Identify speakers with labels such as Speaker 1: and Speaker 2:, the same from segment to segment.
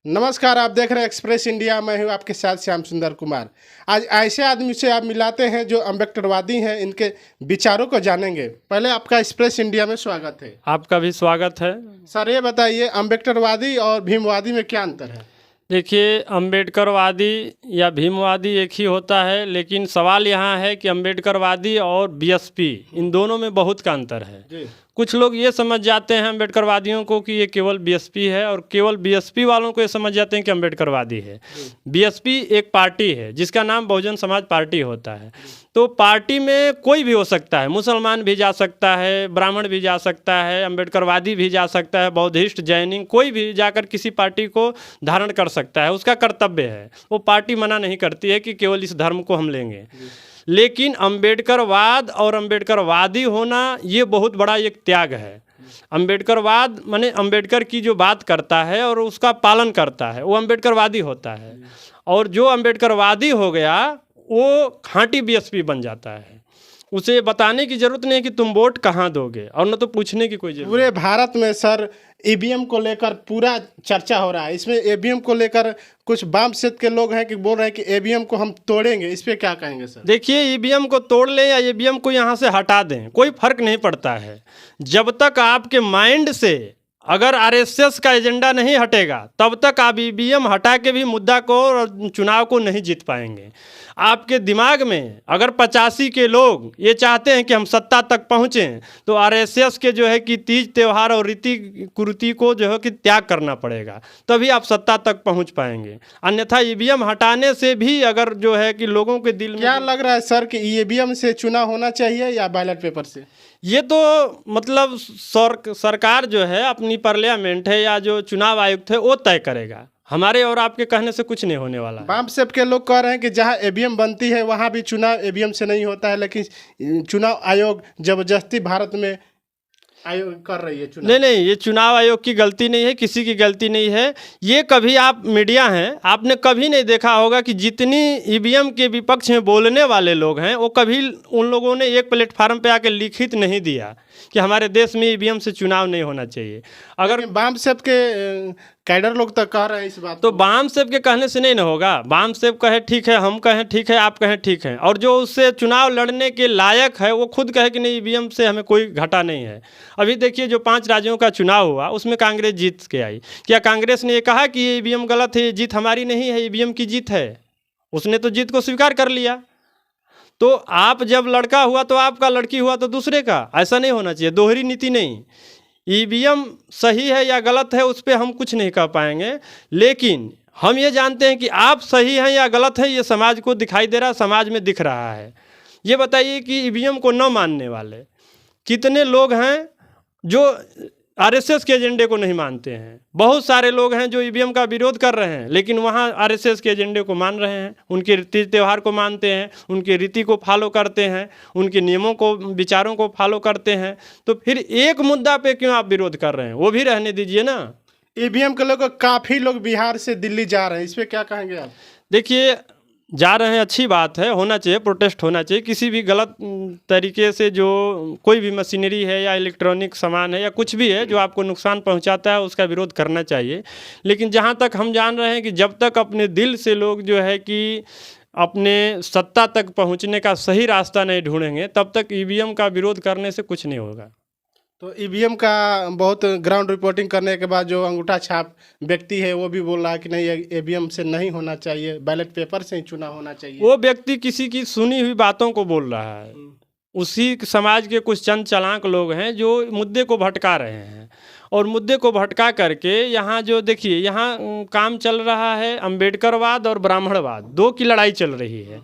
Speaker 1: नमस्कार, आप देख रहे हैं एक्सप्रेस इंडिया। मैं हूं आपके साथ श्याम सुंदर कुमार। आज ऐसे आदमी से आप मिलाते हैं जो अम्बेडकरवादी हैं, इनके विचारों को जानेंगे। पहले आपका एक्सप्रेस इंडिया में स्वागत है।
Speaker 2: आपका भी स्वागत है।
Speaker 1: सर, ये बताइए, अम्बेडकरवादी और भीमवादी में क्या अंतर है?
Speaker 2: देखिए, अम्बेडकरवादी या भीमवादी एक ही होता है, लेकिन सवाल यहाँ है कि अम्बेडकरवादी और बीएसपी इन दोनों में बहुत का अंतर है।
Speaker 1: जी।
Speaker 2: कुछ लोग ये समझ जाते हैं अम्बेडकरवादियों को कि ये केवल बीएसपी है, और केवल बीएसपी वालों को ये समझ जाते हैं कि अम्बेडकरवादी है। बीएसपी एक पार्टी है जिसका नाम बहुजन समाज पार्टी होता है। तो पार्टी में कोई भी हो सकता है, मुसलमान भी जा सकता है, ब्राह्मण भी जा सकता है, अम्बेडकरवादी भी जा सकता है, बौद्धिस्ट, जैनिंग, कोई भी जाकर किसी पार्टी को धारण कर सकता है, उसका कर्तव्य है। वो पार्टी मना नहीं करती है कि केवल इस धर्म को हम लेंगे। लेकिन अम्बेडकरवाद और अम्बेडकरवादी होना ये बहुत बड़ा एक त्याग है। अम्बेडकरवाद माने अम्बेडकर की जो बात करता है और उसका पालन करता है, वो अम्बेडकरवादी होता है। और जो अम्बेडकरवादी हो गया वो खांटी बीएसपी बन जाता है। उसे बताने की ज़रूरत नहीं है कि तुम वोट कहाँ दोगे, और न तो पूछने की कोई ज़रूरत।
Speaker 1: पूरे भारत में सर ईवीएम को लेकर पूरा चर्चा हो रहा है। इसमें ईवीएम को लेकर कुछ वाम क्षेत्र के लोग हैं कि बोल रहे हैं कि ईवीएम को हम तोड़ेंगे। इस पे क्या कहेंगे सर?
Speaker 2: देखिए, ईवीएम को तोड़ लें या ईवीएम को यहाँ से हटा दें, कोई फर्क नहीं पड़ता है। जब तक आपके माइंड से अगर आरएसएस का एजेंडा नहीं हटेगा, तब तक आप ईवीएम हटा के भी मुद्दा को और चुनाव को नहीं जीत पाएंगे। आपके दिमाग में अगर 85 के लोग ये चाहते हैं कि हम सत्ता तक पहुँचें, तो आरएसएस के जो है कि तीज त्यौहार और रीति कुरीति को जो है कि त्याग करना पड़ेगा, तभी आप सत्ता तक पहुँच पाएंगे। अन्यथा ईवीएम हटाने से भी अगर जो है कि लोगों के दिल में
Speaker 1: क्या लग रहा है सर कि ईवीएम से चुनाव होना चाहिए या बैलेट पेपर से?
Speaker 2: ये तो मतलब सरकार जो है अपनी पार्लियामेंट है या जो चुनाव आयुक्त है वो तय करेगा। हमारे और आपके कहने से कुछ नहीं होने वाला है।
Speaker 1: वाम सेब के लोग कह रहे हैं कि जहां ईवीएम बनती है वहां भी चुनाव ईवीएम से नहीं होता है, लेकिन चुनाव आयोग जबरदस्ती भारत में आयोग कर रही है चुनाव।
Speaker 2: नहीं, ये चुनाव आयोग की गलती नहीं है, किसी की गलती नहीं है। ये कभी आप मीडिया हैं, आपने कभी नहीं देखा होगा कि जितनी ईवीएम के विपक्ष में बोलने वाले लोग हैं, वो कभी उन लोगों ने एक प्लेटफार्म पे आके लिखित नहीं दिया कि हमारे देश में ईवीएम से चुनाव नहीं होना चाहिए। अगर
Speaker 1: वाम सेब के कैडर लोग तक कह रहे हैं इस बात
Speaker 2: तो वाम सेब के कहने से नहीं ना होगा। वाम सेब कहे ठीक है, हम कहें ठीक है, आप कहें ठीक है, और जो उससे चुनाव लड़ने के लायक है वो खुद कहे कि नहीं, ईवीएम से हमें कोई घाटा नहीं है। अभी देखिए, जो 5 राज्यों का चुनाव हुआ उसमें कांग्रेस जीत के आई। क्या कांग्रेस ने ये कहा कि ये ईवीएम गलत है, ये जीत हमारी नहीं है, ईवीएम की जीत है? उसने तो जीत को स्वीकार कर लिया। तो आप जब लड़का हुआ तो आपका, लड़की हुआ तो दूसरे का, ऐसा नहीं होना चाहिए। दोहरी नीति नहीं। ईवीएम सही है या गलत है उस पर हम कुछ नहीं कह पाएंगे, लेकिन हम ये जानते हैं कि आप सही हैं या गलत हैं, ये समाज को दिखाई दे रहा है, समाज में दिख रहा है। ये बताइए कि ईवीएम को न मानने वाले कितने लोग हैं जो आरएसएस के एजेंडे को नहीं मानते हैं। बहुत सारे लोग हैं जो ईवीएम का विरोध कर रहे हैं, लेकिन वहाँ आरएसएस के एजेंडे को मान रहे हैं, उनके रीति त्यौहार को मानते हैं, उनके रीति को फॉलो करते हैं, उनके नियमों को, विचारों को फॉलो करते हैं। तो फिर एक मुद्दा पे क्यों आप विरोध कर रहे हैं? वो भी रहने दीजिए ना।
Speaker 1: ईवीएम के लोग, काफ़ी लोग बिहार से दिल्ली जा रहे हैं, इस पर क्या कहेंगे आप?
Speaker 2: देखिए, जा रहे हैं, अच्छी बात है, होना चाहिए, प्रोटेस्ट होना चाहिए। किसी भी गलत तरीके से जो कोई भी मशीनरी है या इलेक्ट्रॉनिक सामान है या कुछ भी है जो आपको नुकसान पहुंचाता है, उसका विरोध करना चाहिए। लेकिन जहां तक हम जान रहे हैं कि जब तक अपने दिल से लोग जो है कि अपने सत्ता तक पहुंचने का सही रास्ता नहीं ढूंढेंगे, तब तक ईवीएम का विरोध करने से कुछ नहीं होगा।
Speaker 1: तो ईवीएम का बहुत ग्राउंड रिपोर्टिंग करने के बाद जो अंगूठा छाप व्यक्ति है वो भी बोल रहा है कि नहीं, ईवीएम से नहीं होना चाहिए, बैलेट पेपर से ही चुनाव होना चाहिए।
Speaker 2: वो व्यक्ति किसी की सुनी हुई बातों को बोल रहा है। उसी समाज के कुछ चंद चालाक लोग हैं जो मुद्दे को भटका रहे हैं, और मुद्दे को भटका करके यहाँ जो देखिए, यहाँ काम चल रहा है अम्बेडकरवाद और ब्राह्मणवाद, दो की लड़ाई चल रही है।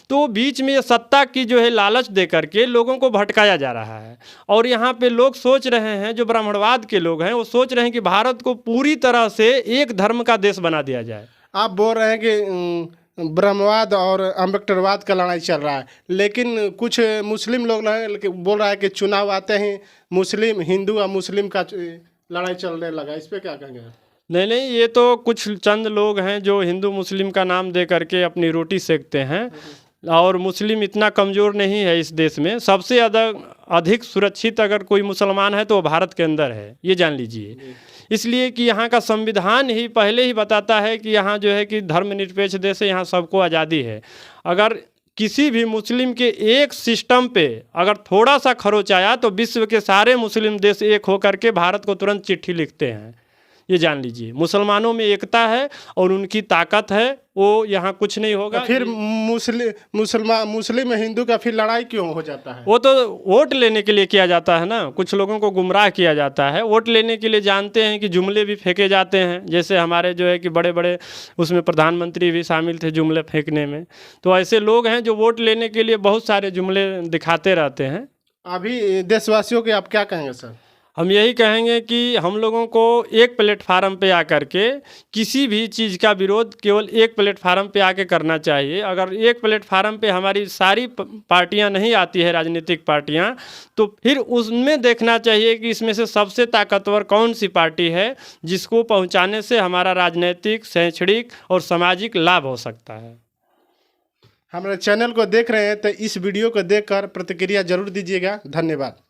Speaker 2: तो बीच में ये सत्ता की जो है लालच दे करके लोगों को भटकाया जा रहा है। और यहाँ पे लोग सोच रहे हैं, जो ब्राह्मणवाद के लोग हैं वो सोच रहे हैं कि भारत को पूरी तरह से एक धर्म का देश बना दिया जाए।
Speaker 1: आप बोल रहे हैं कि ब्रह्मवाद और अम्बेडकरवाद का लड़ाई चल रहा है, लेकिन कुछ मुस्लिम लोग बोल रहा है कि चुनाव आते ही मुस्लिम, हिंदू और मुस्लिम का लड़ाई चलने लगा। इस पर क्या कहेंगे?
Speaker 2: नहीं, ये तो कुछ चंद लोग हैं जो हिंदू मुस्लिम का नाम दे करके अपनी रोटी सेकते हैं। और मुस्लिम इतना कमज़ोर नहीं है इस देश में। सबसे ज़्यादा अधिक सुरक्षित अगर कोई मुसलमान है तो वो भारत के अंदर है, ये जान लीजिए। इसलिए कि यहाँ का संविधान ही पहले ही बताता है कि यहाँ जो है कि धर्मनिरपेक्ष देश है, यहाँ सबको आज़ादी है। अगर किसी भी मुस्लिम के एक सिस्टम पे अगर थोड़ा सा खरोच आया तो विश्व के सारे मुस्लिम देश एक होकर के भारत को तुरंत चिट्ठी लिखते हैं, ये जान लीजिए। मुसलमानों में एकता है और उनकी ताकत है, वो यहाँ कुछ नहीं होगा।
Speaker 1: फिर मुस्लिम हिंदू का फिर लड़ाई क्यों हो जाता है?
Speaker 2: वो तो वोट लेने के लिए किया जाता है ना, कुछ लोगों को गुमराह किया जाता है। वोट लेने के लिए जानते हैं कि जुमले भी फेंके जाते हैं, जैसे हमारे जो है कि बड़े बड़े उसमें प्रधानमंत्री भी शामिल थे जुमले फेंकने में। तो ऐसे लोग हैं जो वोट लेने के लिए बहुत सारे जुमले दिखाते रहते हैं।
Speaker 1: अभी देशवासियों के आप क्या कहेंगे सर?
Speaker 2: हम यही कहेंगे कि हम लोगों को एक प्लेटफार्म पे आकर के किसी भी चीज़ का विरोध केवल एक प्लेटफार्म पे आके करना चाहिए। अगर एक प्लेटफार्म पे हमारी सारी पार्टियां नहीं आती है, राजनीतिक पार्टियां, तो फिर उसमें देखना चाहिए कि इसमें से सबसे ताकतवर कौन सी पार्टी है जिसको पहुंचाने से हमारा राजनीतिक, शैक्षणिक और सामाजिक लाभ हो सकता है।
Speaker 1: हमारे चैनल को देख रहे हैं तो इस वीडियो को देखकर प्रतिक्रिया जरूर दीजिएगा। धन्यवाद।